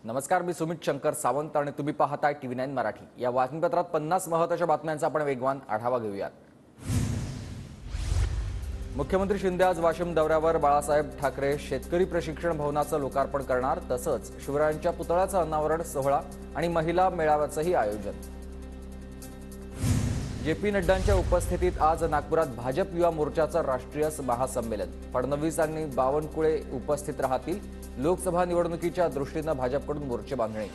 नमस्कार, मी सुमित शंकर सावंत आणि तुम्ही पाहताय TV9 मराठी। या बातमीपत्रात 50 महत्त्वाच्या बातम्यांचा आपण वेगवान आढावा घेऊयात। मुख्यमंत्री शिंदे आज वाशिम दौऱ्यावर बाळासाहेब ठाकरे शेतकरी प्रशिक्षण भवनाचं लोकार्पण करणार, तसंच शिवरायांच्या पुतळ्याचं अनावरण सोहळा आणि महिला मेळाव्याचंही आयोजन। JP नड्डांच्या उपस्थितीत आज नागपुरात भाजप युवा मोर्चाचं राष्ट्रीय महासंमेलन। फडणवीस आणि बावनकुळे उपस्थित राहतील। लोकसभा निवडणुकीच्या दृष्टीने भाजपकडून मोर्चे बांधणे।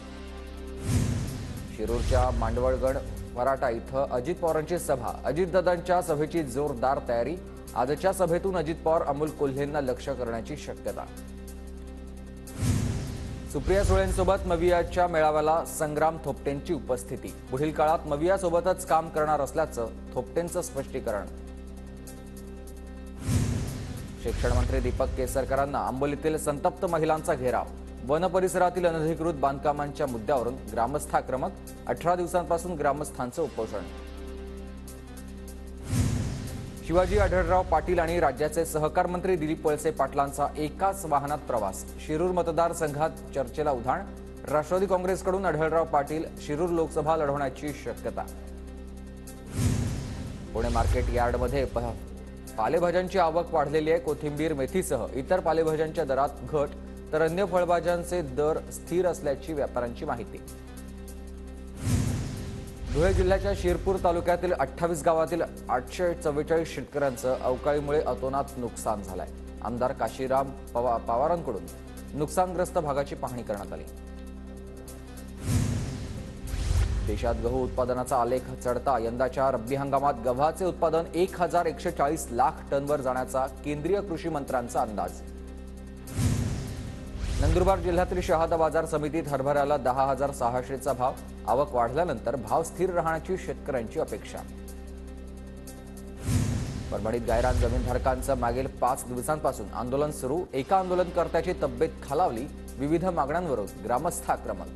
शिरूरच्या मांडवळगड मराठा इथं अजित पवारांची सभा। अजितदादांच्या सभेची जोरदार तयारी। आजच्या सभेतून अजित पवार अमोल कोल्हेंना लक्ष्य करण्याची शक्यता। सुप्रिया सुळेंसोबत मवियाच्या मेळाव्याला संग्राम थोपटेंची उपस्थिती। पुढील काळात मवियासोबतच काम करणार असल्याचं थोपटेंचं स्पष्टीकरण। शिक्षण मंत्री दीपक केसरकरांना आंबोलीतील संतप्त महिलांचा घेराव। वन परिसरातील अनधिकृत बांधकामांच्या मुद्द्यावरून ग्रामस्थ आक्रमक। 18 दिवसांपासून ग्रामस्थांचं उपोषण। शिवाजी आढळराव पाटील आणि राज्याचे सहकार मंत्री दिलीप वळसे पाटलांचा एकाच वाहनात प्रवास। शिरूर मतदारसंघात चर्चेला उधाण। राष्ट्रवादी काँग्रेसकडून आढळराव पाटील शिरूर लोकसभा लढवण्याची शक्यता। पुणे मार्केट यार्डमध्ये पालेभाज्यांची आवक वाढलेली आहे। कोथिंबीर, मेथीसह इतर पालेभाज्यांच्या दरात घट, तर अन्य फळभाज्यांचे दर स्थिर असल्याची व्यापाऱ्यांची माहिती। धुळे जिल्ह्याच्या शिरपूर तालुक्यातील 28 गावातील 844 शेतकऱ्यांचं अवकाळीमुळे अतोनात नुकसान झालंय। आमदार काशीराम पवारांकडून नुकसानग्रस्त भागाची पाहणी करण्यात आली। देशात गहू उत्पादनाचा आलेख चढता। यंदाच्या रब्बी हंगामात गव्हाचे उत्पादन 1140 लाख टनवर जाण्याचा केंद्रीय कृषी मंत्र्यांचा अंदाज। नंदुरबार जिल्ह्यातील शहादा बाजार समितीत हरभऱ्याला 10,600चा भाव। आवक वाढल्यानंतर भाव स्थिर राहण्याची शेतकऱ्यांची अपेक्षा। परभणीत गायरान जमीनधारकांचं मागील 5 दिवसांपासून आंदोलन सुरू। एका आंदोलनकर्त्याची तब्येत खालावली। विविध मागण्यांवरून ग्रामस्थ आक्रमक।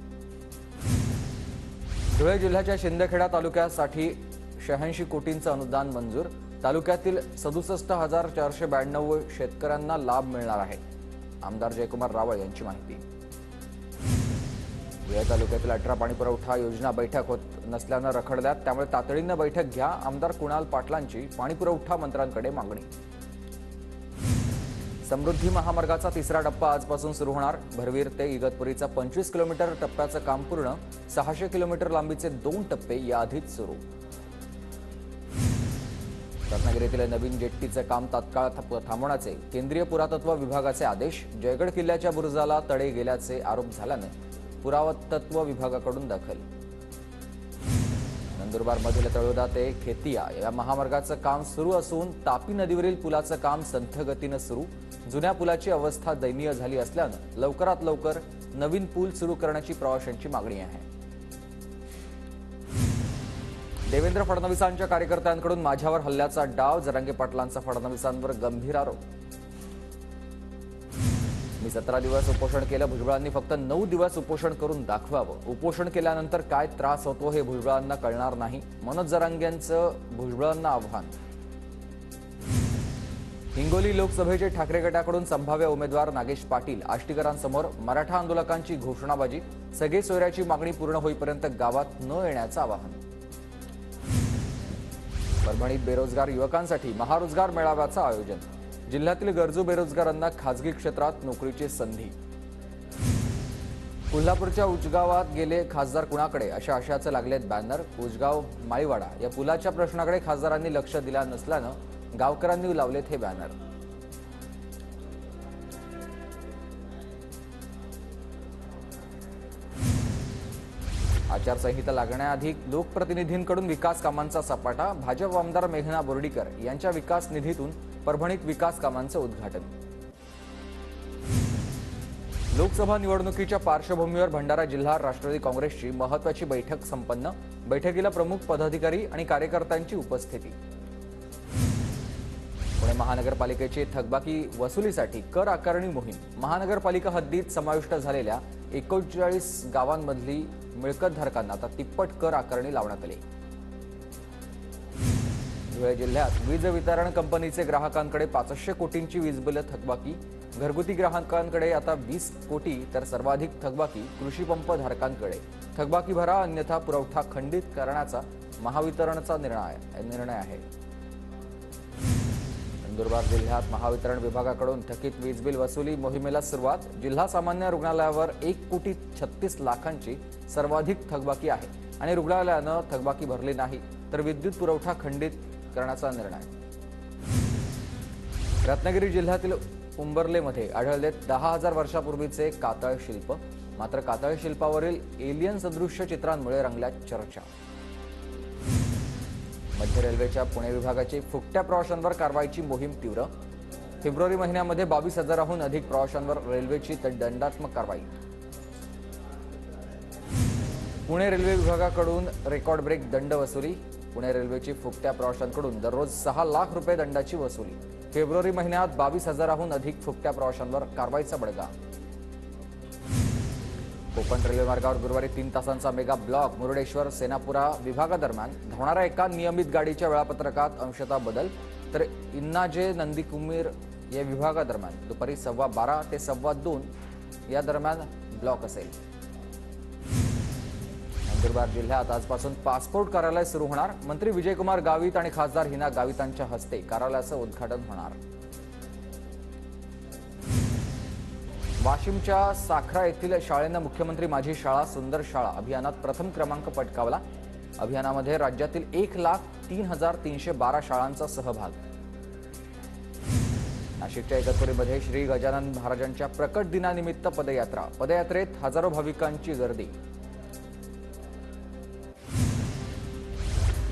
धुळे जिल्ह्याच्या शिंदखेडा तालुक्यासाठी 86 कोटींचं अनुदान मंजूर। तालुक्यातील 67,492 शेतकऱ्यांना लाभ मिळणार आहे। आमदार जयकुमार रावळ यांची माहिती। धुळे तालुक्यातील 18 पाणीपुरवठा योजना बैठक होत नसल्यानं रखडल्यात, त्यामुळे तातडीनं बैठक घ्या। आमदार कुणाल पाटलांची पाणीपुरवठा मंत्र्यांकडे मागणी। समृद्धी महामार्गाचा तिसरा टप्पा आजपासून सुरू होणार। भरवीर ते इगतपुरीचा 25 किलोमीटर टप्प्याचं काम पूर्ण। 600 किलोमीटर लांबीचे 2 टप्पे याआधीच सुरू। रत्नागिरीतील नवीन जेट्टीचं काम तात्काळ थांबवण्याचे केंद्रीय पुरातत्व विभागाचे आदेश। जयगड किल्ल्याच्या बुरुजाला तडे गेल्याचे आरोप झाल्याने पुरातत्व विभागाकडून दखल। नंदुरबारमधील तळोदा ते खेतिया या महामार्गाचं काम सुरू असून तापी नदीवरील पुलाचं काम संथ गतीनं सुरू। जुन्या पुलाची अवस्था दयनीय झाली असल्यानं लवकरात लवकर नवीन पूल सुरू करण्याची प्रवाशांची मागणी आहे। देवेंद्र फडणवीसांच्या कार्यकर्त्यांकडून माझ्यावर हल्ल्याचा डाव। जरांगे पाटलांचा फडणवीसांवर गंभीर आरोप। मी 17 दिवस उपोषण केलं। भुजबळांनी फक्त 9 दिवस उपोषण करून दाखवावं। उपोषण केल्यानंतर काय त्रास होतो हे भुजबळांना कळणार नाही। मनोज जरांगेंचं भुजबळांना आव्हान। हिंगोली लोकसभेचे ठाकरे गटाकडून संभाव्य उमेदवार नागेश पाटील आष्टीकरांसमोर। मराठा आंदोलकांची घोषणाबाजी। सगळे सोयऱ्याची मागणी पूर्ण होईपर्यंत गावात न येण्याचं आवाहन। परभणीत बेरोजगार युवकांसाठी महारोजगार मेळाव्याचं आयोजन। जिल्ह्यातील गरजू बेरोजगारांना खासगी क्षेत्रात नोकरीची संधी। कोल्हापूरच्या उचगावात गेले खासदार कुणाकडे अशा आशयाचे लागलेत बॅनर। उचगाव माळीवाडा या पुलाच्या प्रश्नाकडे खासदारांनी लक्ष दिलं नसल्यानं गावकऱ्यांनी लावलेत हे बॅनर। आचारसंहिता लागण्याआधी लोकप्रतिनिधींकडून विकास कामांचा सपाटा। भाजप आमदार मेघना बोर्डीकर यांच्या विकास निधीतून परभणीत विकास कामांचं उद्घाटन। लोकसभा निवडणुकीच्या पार्श्वभूमीवर भंडारा जिल्हा राष्ट्रवादी काँग्रेसची महत्त्वाची बैठक संपन्न। बैठकीला प्रमुख पदाधिकारी आणि कार्यकर्त्यांची उपस्थिती। पुणे महानगरपालिकेची थकबाकी वसुलीसाठी कर आकारणी मोहीम। महानगरपालिका हद्दीत समाविष्ट झालेल्या 39 गावांमधली मिळकतधारकांना आता तिप्पट कर आकारणी लावण्यात आली। धुळे जिल्ह्यात वीज वितरण कंपनीचे ग्राहकांकडे 500 कोटींची वीज बिल थकबाकी। घरगुती ग्राहकांकडे आता 20 कोटी तर सर्वाधिक थकबाकी कृषी पंप धारकांकडे. थकबाकी भरा अन्यथा पुरवठा खंडित करण्याचा महावितरणचा निर्णय आहे. नंदुरबार जिल्ह्यात महावितरण विभागाकडून थकीत वीज बिल वसुली मोहिमेला सुरुवात. जिल्हा सामान्य रुग्णालयावर 1,36,00,000ची सर्वाधिक थकबाकी आहे आणि रुग्णालयानं थकबाकी भरली नाही तर विद्युत पुरवठा खंडित करण्याचा निर्णय. रत्नागिरी जिल्ह्यातील उंबर्लेमध्ये आढळले 10,000 वर्षापूर्वीचे कातळ शिल्प. मात्र कातळ शिल्पावरील एलियन सदृश्य चित्रांमुळे रंगल्या चर्चा. मध्य रेल्वेच्या पुणे विभागाची फुकट्या प्रवाशांवर कारवाईची मोहीम तीव्र. फेब्रुवारी महिन्यामध्ये 22,000हून अधिक प्रवाशांवर रेल्वेची दंडात्मक कारवाई. पुणे रेल्वे विभागाकडून रेकॉर्ड ब्रेक दंड वसुली. पुणे रेल्वेची फुकट्या प्रवाशांकडून दररोज 6 लाख रुपये दंडाची वसुली. फेब्रुवारी महिन्यात 22,000हून अधिक फुकट्या प्रवाशांवर कारवाईचा बडगा. कोकण रेल्वे मार्गावर गुरुवारी 3 तासांचा मेगा ब्लॉक. मुरुडेश्वर सेनापुरा विभागादरम्यान धावणाऱ्या एका नियमित गाडीच्या वेळापत्रकात अंशतः बदल तर इन्नाजे नंदीकुमीर या विभागादरम्यान दुपारी 12:15 ते 2:15 या दरम्यान ब्लॉक असेल. नंदुरबार जिल्ह्यात आजपासून पासपोर्ट कार्यालय सुरू होणार. मंत्री विजयकुमार गावित आणि खासदार हिना गावितांच्या हस्ते कार्यालयाचं उद्घाटन होणार. वाशिमच्या साखरा येथील शाळेनं मुख्यमंत्री माझी शाळा सुंदर शाळा अभियानात प्रथम क्रमांक पटकावला. अभियानामध्ये राज्यातील 1,03,312 शाळांचा सहभाग. नाशिकच्या इगतपुरीमध्ये श्री गजानन महाराजांच्या प्रकट दिनानिमित्त पदयात्रा. पदयात्रेत हजारो भाविकांची गर्दी.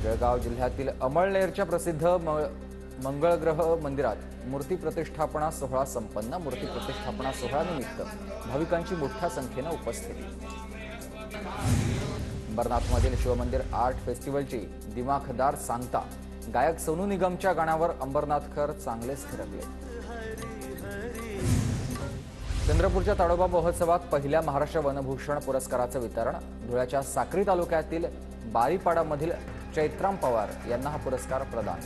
जळगाव जिल्ह्यातील अमळनेरच्या प्रसिद्ध मंगळग्रह मंदिरात मूर्ती प्रतिष्ठापना सोहळा संपन्न. मूर्ती प्रतिष्ठापना सोहळ्यानिमित्त भाविकांची मोठ्या संख्येनं उपस्थिती. अंबरनाथमधील शिवमंदिर आर्ट फेस्टिवलची दिमाखदार सांगता. गायक सोनू निगमच्या गाण्यावर अंबरनाथकर चांगलेच थिरकले. चंद्रपूरच्या ताडोबा महोत्सवात पहिल्या महाराष्ट्र वनभूषण पुरस्काराचं वितरण. धुळ्याच्या साक्री तालुक्यातील बारीपाडामधील चैत्राम पवार यांना हा पुरस्कार प्रदान.